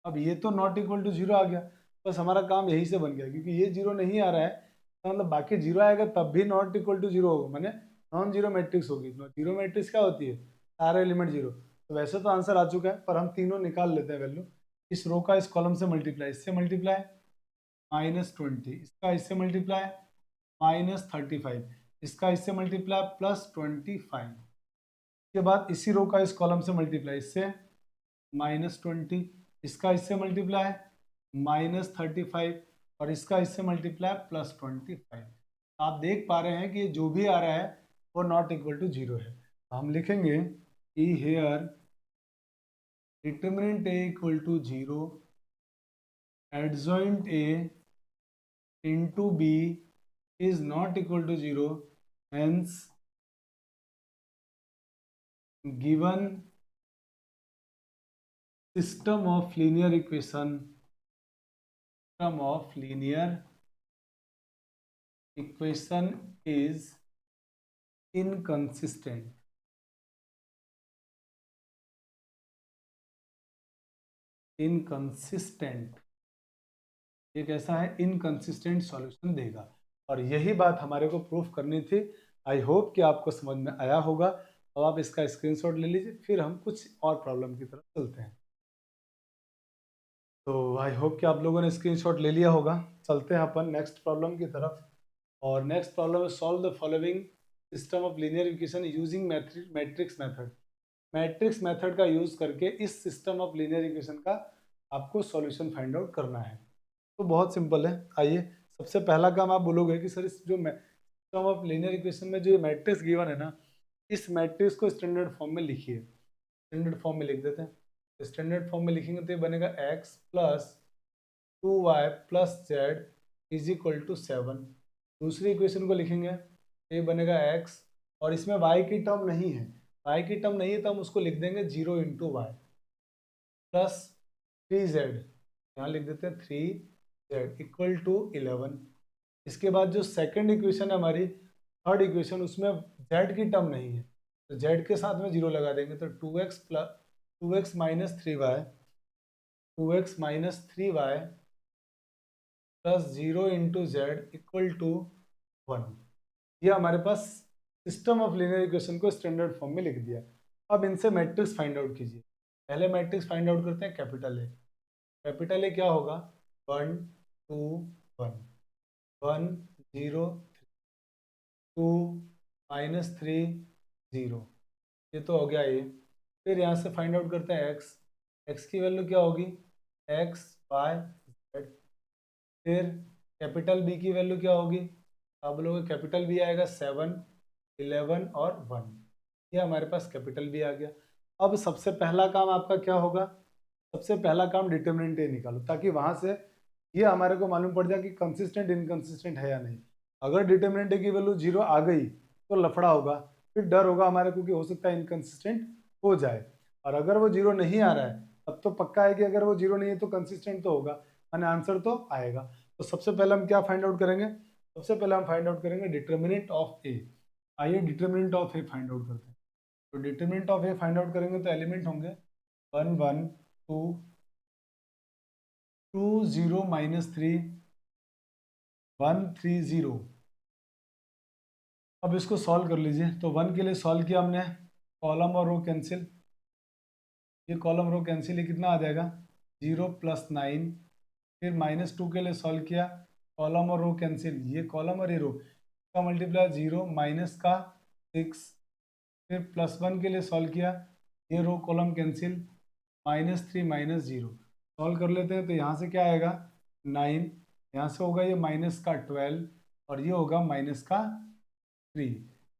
अब ये तो नॉट इक्वल टू 0 आ गया, बस हमारा काम यही से बन गया, क्योंकि ये 0 नहीं आ रहा है, तो मतलब बाकी 0 आएगा तब भी नॉट इक्वल टू 0 होगा, मैंने नॉन जीरो मैट्रिक्स होगी। जीरो मैट्रिक्स क्या होती है, सारे एलिमेंट 0। तो वैसे तो आंसर आ चुका है, पर हम तीनों निकाल लेते हैं वैल्यू। इस रो का इस कॉलम से मल्टीप्लाई, इससे मल्टीप्लाई -20, इसका इससे मल्टीप्लाई -35, इसका इससे मल्टीप्लाई +25, के बाद इसी रो का इस कॉलम से मल्टीप्लाई, इससे -20, इसका इससे मल्टीप्लाई -35, और इसका इससे मल्टीप्लाई +25। आप देख पा रहे हैं कि जो भी आ रहा है वो नॉट इक्वल टू 0 है, तो हम लिखेंगे कि here determinant A equal to 0, adjoint A into B is not equal to 0, hence given system of linear equation is inconsistent. ये कैसा है, इनकंसिस्टेंट सॉल्यूशन देगा, और यही बात हमारे को प्रूफ करनी थी। आई होप कि आपको समझ में आया होगा। अब आप इसका स्क्रीनशॉट ले लीजिए, फिर हम कुछ और प्रॉब्लम की तरफ चलते हैं। तो आई होप कि आप लोगों ने स्क्रीनशॉट ले लिया होगा। चलते हैं अपन नेक्स्ट प्रॉब्लम की तरफ, और नेक्स्ट प्रॉब्लम है solve the following system of linear equation using matrix method. Matrix method का यूज करके इस सिस्टम ऑफ लीनियर इक्वेशन का आपको सॉल्यूशन फाइंड आउट करना है। तो बहुत सिंपल है, आइए सबसे पहला काम आप बोलोगे कि सर इस जो सिस्टम ऑफ लीनियर इक्वेशन में जो मैट्रिक्स गिवन है ना, इस मैट्रिक्स को स्टैंडर्ड फॉर्म में लिखिए। स्टैंडर्ड फॉर्म में लिख देते हैं। स्टैंडर्ड फॉर्म में लिखेंगे तो ये बनेगा x + 2y + z = 7। दूसरी इक्वेशन को लिखेंगे तो ये बनेगा x, और इसमें y की टर्म नहीं है, y की टर्म नहीं है तो हम उसको लिख देंगे 0 × y। प्लस 3z, यहाँ लिख देते हैं 3z इक्वल टू 11। इसके बाद जो सेकंड इक्वेशन है हमारी, थर्ड इक्वेशन, उसमें z की टर्म नहीं है, तो z के साथ में 0 लगा देंगे, तो 2x minus 3y, 2x minus 3y plus 0 into z equal to 1। ये हमारे पास सिस्टम ऑफ लीनियर इक्वेशन को स्टैंडर्ड फॉर्म में लिख दिया। अब इनसे मैट्रिक्स फाइंड आउट कीजिए। पहले मैट्रिक्स फाइंड आउट करते हैं कैपिटल ए। कैपिटल ए क्या होगा? 1 2 1, 1 0 2 माइनस 3 0, ये तो हो गया ये। फिर यहाँ से फाइंड आउट करते हैं एक्स। एक्स की वैल्यू क्या होगी? X y z. फिर कैपिटल बी की वैल्यू क्या होगी? आप बोलोगे कैपिटल बी आएगा 7 11 और 1। ये हमारे पास कैपिटल बी आ गया। अब सबसे पहला काम आपका क्या होगा? सबसे पहला काम डिटर्मिनेंट ए निकालो, ताकि वहां से ये हमारे को मालूम पड़ जाए कि कंसिस्टेंट इनकंसिस्टेंट है या नहीं। अगर डिटर्मिनेंट ए की वैल्यू 0 आ गई तो लफड़ा होगा, फिर डर होगा हमारे को कि हो सकता है इनकंसिस्टेंट हो जाए। और अगर वो 0 नहीं आ रहा है तब तो पक्का है कि अगर वो 0 नहीं है तो कंसिस्टेंट तो होगा, यानी आंसर तो आएगा। तो सबसे पहले हम क्या फाइंड आउट करेंगे? सबसे पहले हम फाइंड आउट करेंगे डिटर्मिनेंट ऑफ ए। आइए determinant of A find out करते हैं। तो determinant of A find out करेंगे तो एलिमेंट होंगे 1 1 2 2 0 माइनस 3 1 3 0। अब इसको सॉल्व कर लीजिए। तो 1 के लिए सॉल्व किया हमने, कॉलम और रो कैंसिल, ये कॉलम रो कैंसिल, ये कितना आ जाएगा? 0 प्लस 9। फिर -2 के लिए सॉल्व किया, कॉलम और रो कैंसिल, ये कॉलम और ये रो का मल्टीप्लाई 0 माइनस का 6। फिर +1 के लिए सॉल्व किया, ये रो कॉलम कैंसिल, -3 -0। सॉल्व कर लेते हैं तो यहाँ से क्या आएगा? 9, यहाँ से होगा ये माइनस का 12 और ये होगा माइनस का 3।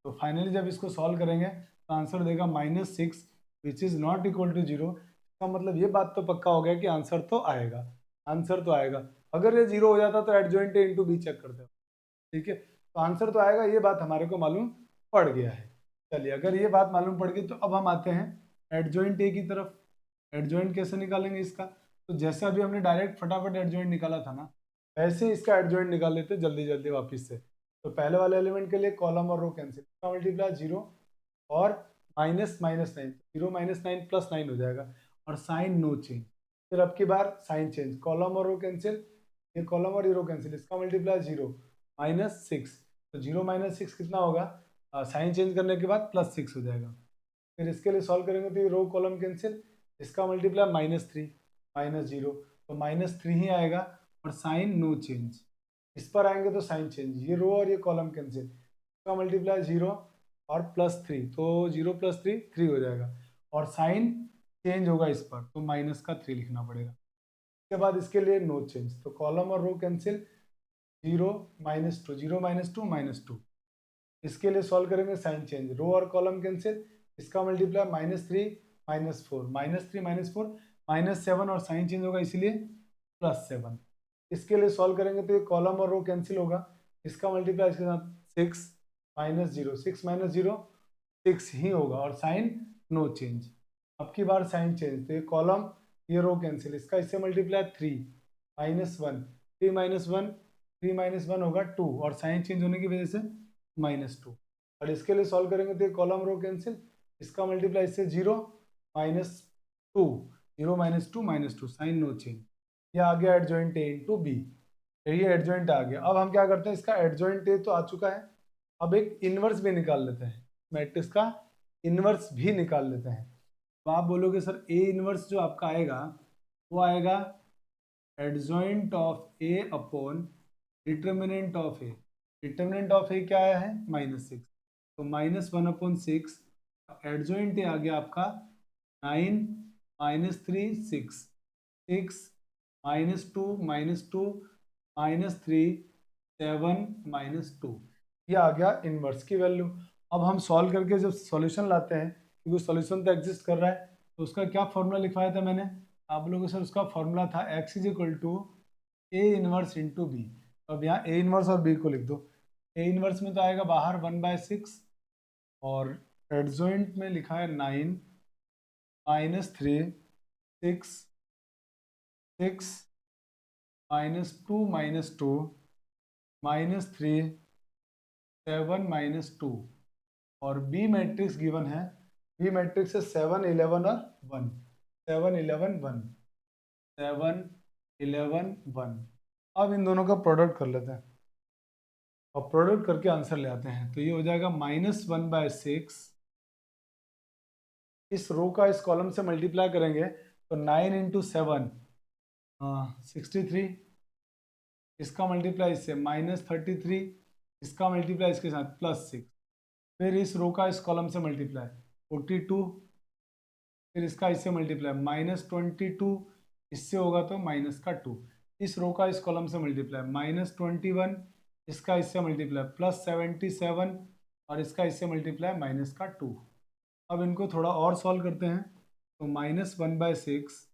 तो फाइनली जब इसको सॉल्व करेंगे तो आंसर देगा -6 which is not equal to 0। इसका मतलब ये बात तो पक्का हो गया कि आंसर तो आएगा, आंसर तो आएगा। अगर ये 0 हो जाता तो adjoint A into B check करते हो, ठीक है? तो आंसर तो आएगा, ये बात हमारे को मालूम पड़ गया है। चलिए, अगर ये बात मालूम पड़ गई तो अब हम आते हैं एडजॉइंट ए की तरफ। एडजॉइंट कैसे निकालेंगे इसका? तो जैसे अभी हमने डायरेक्ट फटाफट एडजॉइंट निकाला था ना, वैसे ही इसका एडजॉइंट निकाल लेते जल्दी जल्दी वापस से। तो पहले वाले एलिमेंट के लिए कॉलम और रो कैंसिल, इसका मल्टीप्लाई 0 और -9, 0 -9 + 9 हो जाएगा, और साइन नो चेंज। फिर अब की बार साइन चेंज, कॉलम और रो कैंसिल, ये कॉलम और ये रो कैंसिल, इसका मल्टीप्लाई 0 -6। तो 0 -6 कितना होगा? साइन चेंज करने के बाद +6 हो जाएगा। फिर इसके लिए सॉल्व करेंगे तो ये रो कॉलम कैंसिल, इसका मल्टीप्लाई -3 -0, तो -3 ही आएगा, और साइन नो चेंज। इस पर आएंगे तो साइन चेंज, ये रो और ये कॉलम कैंसिल, इसका मल्टीप्लाई 0 और +3, तो 0 + 3 3 हो जाएगा, और साइन चेंज होगा इस पर, तो -3 लिखना पड़ेगा। इसके बाद इसके लिए नो चेंज, तो कॉलम और रो कैंसिल, 0 -2 0 -2 -2। इसके लिए सॉल्व करेंगे साइन चेंज, रो और कॉलम कैंसिल, इसका मल्टीप्लाई -3 -4 -3 -4 -7, और साइन चेंज होगा इसीलिए +7। इसके लिए सॉल्व करेंगे तो ये कॉलम और रो कैंसिल होगा, इसका मल्टीप्लाई इसके साथ 6 -0 6 -0 6 ही होगा, और साइन नो चेंज। अब की बार साइन चेंज, तो ये कॉलम ये रो कैंसिल, इसका इससे मल्टीप्लाई 3 -1 3 -1 3 -1 होगा 2, और साइन चेंज होने की वजह से -2। और इसके लिए सॉल्व करेंगे तो ये कॉलम रो कैंसिल, इसका मल्टीप्लाई इससे 0 -2 0 -2 -2 साइन नो चेंज। ये आ गया एडजॉइंट ए इंटू बी, यही एडजॉइंट आ गया। अब हम क्या करते हैं, इसका एडजॉइंट ए तो आ चुका है, अब एक इनवर्स भी निकाल लेते हैं, मैट्रिक्स का इनवर्स भी निकाल लेते हैं। तो आप बोलोगे सर ए इनवर्स जो आपका आएगा वो आएगा adjoint of A upon determinant of A. Determinant of A क्या आया है? -6, तो -1/6, एडजॉइंट ए आ गया आपका 9 -3 6 6 -2 -2 -3 7 -2, ये आ गया इनवर्स की वैल्यू। अब हम सॉल्व करके जब सॉल्यूशन लाते हैं, क्योंकि सॉल्यूशन तो एग्जिस्ट कर रहा है, तो उसका क्या फॉर्मूला लिखवाया था मैंने आप लोगों से? उसका फॉर्मूला था x = A inverse into B. अब यहाँ ए इनवर्स और बी को लिख दो। ए इनवर्स में तो आएगा बाहर 1/6, और एडजॉइंट में लिखा है 9 -3 6 6 -2 -2 -3 7 -2 और बी मैट्रिक्स गिवन है। बी मैट्रिक्स है 7 11 और 1, 7 11 1, 7 11 1। अब इन दोनों का प्रोडक्ट कर लेते हैं और प्रोडक्ट करके आंसर ले आते हैं। तो ये हो जाएगा -1/6। इस रो का इस कॉलम से मल्टीप्लाई करेंगे तो 9 × 7 63, इसका मल्टीप्लाई इससे -33, इसका मल्टीप्लाई इसके साथ +6। फिर इस रो का इस कॉलम से मल्टीप्लाई 42, फिर इसका इससे मल्टीप्लाई -22, इससे होगा तो -2। इस रो का इस कॉलम से मल्टीप्लाई -21, इसका इससे मल्टीप्लाई +77 और इसका इससे मल्टीप्लाई -2। अब इनको थोड़ा और सॉल्व करते हैं तो -1/6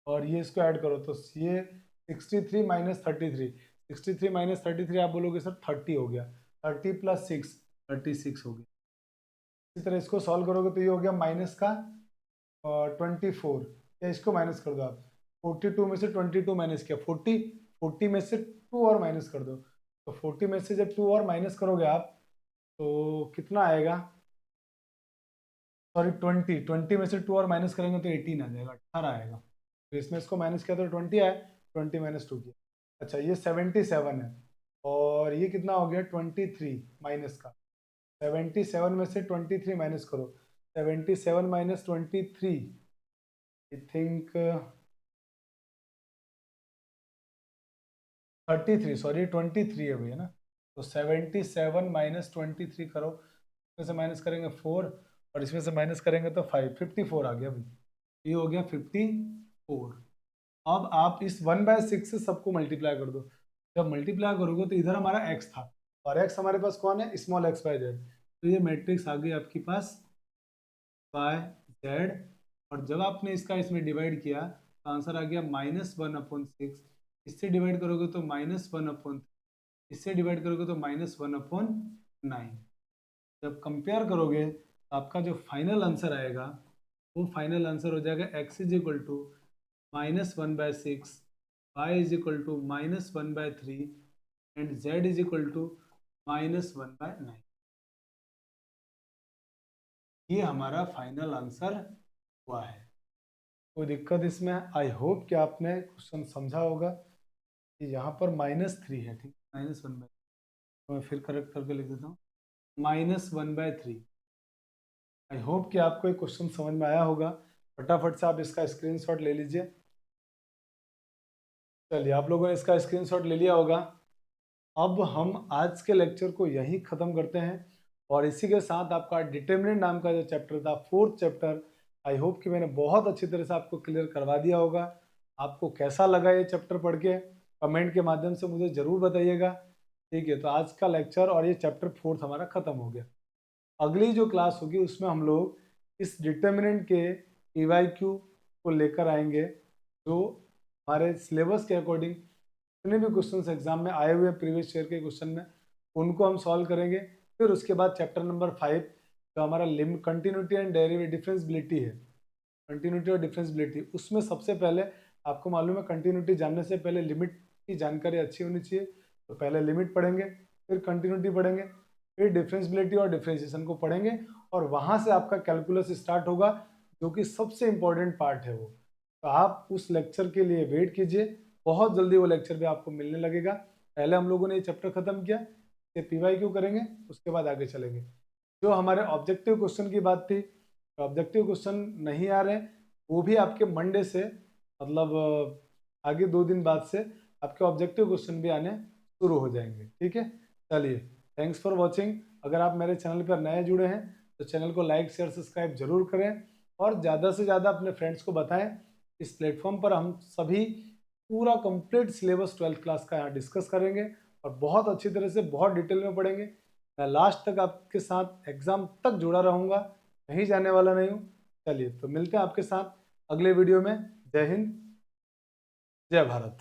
और ये इसको ऐड करो तो ये 63 - 33, 63 - 33 आप बोलोगे सर 30 हो गया, 30 + 6 36 हो गया। इसी तरह इसको सॉल्व करोगे तो ये हो गया -24, या इसको माइनस कर दो आप, 42 में से 22 माइनस किया 40 में से 2 और माइनस कर दो, तो 40 में से जब 2 और माइनस करोगे आप तो कितना आएगा, सॉरी 20 में से 2 और माइनस करेंगे तो 18 आ जाएगा, 18 आएगा। तो इसमें इसको माइनस किया तो 20 आया, 20 - 2 किया। अच्छा ये 77 है और ये कितना हो गया 23 माइनस का, 77 में से 23 माइनस करो, 77 - 23 आई थिंक 33, सॉरी 23 है भैया ना। तो 77 - 23 करो, इसमें से माइनस करेंगे 4 और इसमें से माइनस करेंगे तो 5, 54 आ गया भाई, ये हो गया 54। अब आप इस 1/6 से सबको मल्टीप्लाई कर दो। जब मल्टीप्लाई करोगे तो इधर हमारा x था और x हमारे पास कौन है, स्मॉल x/z। तो ये मैट्रिक्स आ गई आपके पास y z, और जब आपने इसका इसमें डिवाइड किया तो आंसर आ गया -1/6। इससे डिवाइड करोगे तो -1/3, इससे डिवाइड करोगे तो -1/9। जब कंपेयर करोगे तो आपका जो फाइनल आंसर आएगा वो फाइनल आंसर हो जाएगा x = -1/6, y = -1/3 एंड z = -1/9। ये हमारा फाइनल आंसर हुआ है। कोई दिक्कत इसमें? आई होप कि आपने क्वेश्चन समझा होगा कि यहाँ पर -3 है, ठीक, -1/3। तो मैं फिर करेक्ट करके लिख देता हूँ, -1/3। आई होप कि आपको ये क्वेश्चन समझ में आया होगा। फटाफट से आप इसका स्क्रीनशॉट ले लीजिए। चलिए आप लोगों ने इसका स्क्रीनशॉट ले लिया होगा। अब हम आज के लेक्चर को यहीं ख़त्म करते हैं और इसी के साथ आपका डिटर्मिनेंट नाम का जो चैप्टर था, 4th चैप्टर, आई होप कि मैंने बहुत अच्छी तरह से आपको क्लियर करवा दिया होगा। आपको कैसा लगा ये चैप्टर पढ़ के कमेंट के माध्यम से मुझे ज़रूर बताइएगा, ठीक है। तो आज का लेक्चर और ये चैप्टर 4th हमारा ख़त्म हो गया। अगली जो क्लास होगी उसमें हम लोग इस डिटर्मिनेंट के PYQ को लेकर आएंगे, जो हमारे सिलेबस के अकॉर्डिंग जितने भी क्वेश्चंस एग्जाम में आए हुए प्रीवियस ईयर के क्वेश्चन में उनको हम सॉल्व करेंगे। फिर उसके बाद चैप्टर नंबर 5 जो हमारा limit continuity and derivative differentiability है, कंटिन्यूटी और डिफरेंशिएबिलिटी, उसमें सबसे पहले आपको मालूम है कंटिन्यूटी जानने से पहले लिमिट की जानकारी अच्छी होनी चाहिए। तो पहले लिमिट पढ़ेंगे, फिर कंटिन्यूटी पढ़ेंगे, फिर डिफरेंशिएबिलिटी और डिफरेंशिएशन को पढ़ेंगे और वहाँ से आपका कैलकुलस स्टार्ट होगा, जो कि सबसे इम्पोर्टेंट पार्ट है वो। तो आप उस लेक्चर के लिए वेट कीजिए, बहुत जल्दी वो लेक्चर भी आपको मिलने लगेगा। पहले हम लोगों ने ये चैप्टर खत्म किया, ये PYQ करेंगे, उसके बाद आगे चलेंगे। जो हमारे ऑब्जेक्टिव क्वेश्चन की बात थी, तो ऑब्जेक्टिव क्वेश्चन नहीं आ रहे, वो भी आपके मंडे से, मतलब आगे 2 दिन बाद से आपके ऑब्जेक्टिव क्वेश्चन भी आने शुरू हो जाएंगे, ठीक है। चलिए, थैंक्स फॉर वॉचिंग। अगर आप मेरे चैनल पर नए जुड़े हैं तो चैनल को लाइक शेयर सब्सक्राइब जरूर करें और ज़्यादा से ज़्यादा अपने फ्रेंड्स को बताएं। इस प्लेटफॉर्म पर हम सभी पूरा कंप्लीट सिलेबस 12th क्लास का यहाँ डिस्कस करेंगे और बहुत अच्छी तरह से बहुत डिटेल में पढ़ेंगे। मैं लास्ट तक आपके साथ एग्ज़ाम तक जुड़ा रहूँगा, कहीं जाने वाला नहीं हूँ। चलिए, तो मिलते हैं आपके साथ अगले वीडियो में। जय हिंद, जय भारत।